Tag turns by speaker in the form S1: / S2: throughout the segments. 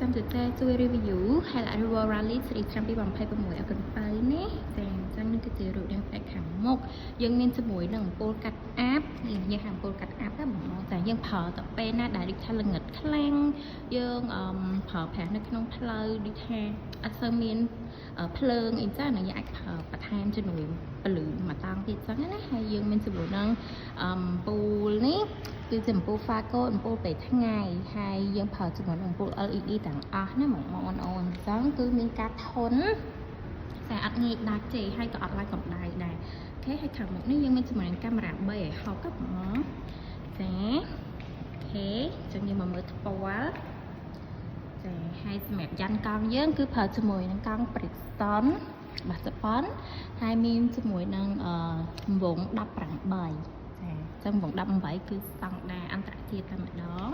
S1: ចាំទៅតែជួយ review ហើយlại River Rally ស្រីឆ្នាំ2026អកន្បៃនេះចាអញ្ចឹងនេះគឺជារូបរាងផ្នែកខាងមុខយើងមានជាមួយនឹងអំពូលកាត់អាប់នេះយើងខាងអំពូលកាត់អាប់ណាបងចាយើងប្រើទៅពេលណាដែលដូចថាល្ងិតខ្លាំងយើងប្រើប្រាស់នៅក្នុងផ្លូវដូចថាអត់សូវមានភ្លើងអីចឹងយើងអាចប្រើបន្ថែមជំនួយពលឺមកតង់ទៀតចឹងណាហើយយើងមានជាមួយនឹងអំពូលនេះគឺជាអំពូល Faco អំពូលពេលថ្ងៃហើយយើងប្រើជាមួយនឹងអំពូល LED ទាំងអស់ណាបងប្អូនអញ្ចឹងគឺមានការធន់តែអត់ងាយដាច់ទេហើយក៏អត់ឡើងកម្ដៅដែរអូខេហើយខាងមុខនេះយើងមានជាមួយនឹងកាមេរ៉ា360បងចាអូខេចឹងយើងមកមើលថ្ពាល់ចាហើយសម្រាប់យ៉ាន់កង់យើងគឺប្រើជាមួយនឹងកង់ Brixton បាសប៉ុនហើយមានជាមួយនឹងរង្វង់18ចឹងរង្វង់18គឺស្តង់ដារអន្តរជាតិតែម្ដង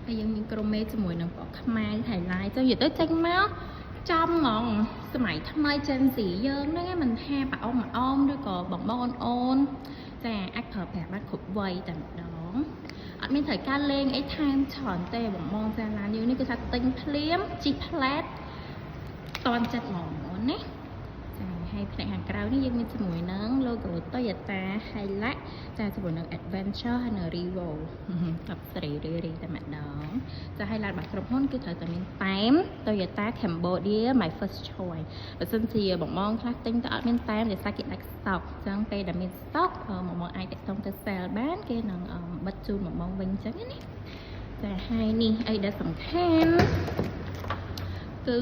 S1: ហើយយើងមានក្រុមមេជាមួយនឹងពណ៌ខ្មៅ highlight ចឹងនិយាយទៅចេញមកចំហ្មងសម័យថ្មី Gen Z យើងហ្នឹងឯងមិនថាប៉ាអ៊ំអ៊ំឬក៏បងបងអូនចាអាចប្រើប្រាស់បានគ្រប់វ័យតែម្ដងអត់មានត្រូវការលេងអីថែមច្រើនទេបងចាឡានយើងនេះគឺថាទិញភ្លាមជីផ្លែតតន់ចិត្តហ្មងណាចាហើយផ្នែកខាងក្រៅនេះយើងមានជាមួយនឹង logo Toyota Hilux ចាជាមួយនឹង Adventure ហើយនៅ Revo កាប់ស្រីរីតែម្ដងចាហើយឡានរបស់ក្រុមហ៊ុនគឺត្រូវតែមានតែម Toyota Cambodia My First Choice បើសិនជាបងខ្លះទិញទៅអត់មានតែមដែលសាច់គេដាច់ stock អញ្ចឹងពេលដែលមាន stock បងអាចតាក់ទងទៅ sale បានគេនឹងបិទជូនបងវិញអញ្ចឹងណាចាហើយនេះអីដែលសំខាន់គឺ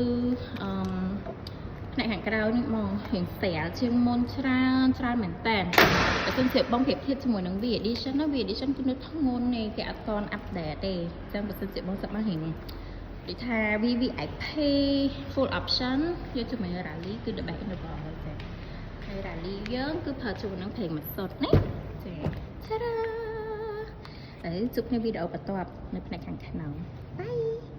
S1: ផ្នែកខាងក្រៅនេះមករៀងស្រាលជាងមុនច្រើនមែនតើតែខ្ញុំជិះបងប្រៀបធៀបជាមួយនឹង V Edition ណា V Edition គឺនៅធ្ងន់នេះគេអត់ទាន់អាប់ដេតទេអញ្ចឹងបើសិនជាបងសប្បាយរៀងដូចថា VVIP full option យកជាមួយ Rally គឺ the best in the world ចាហើយ Rally យើងគឺប្រើជាមួយនឹងប្រេងម៉ាសុតណាចាឆារ៉ាហើយជួបគ្នាវីដេអូបន្ទាប់នៅផ្នែកខាងក្នុងបាយ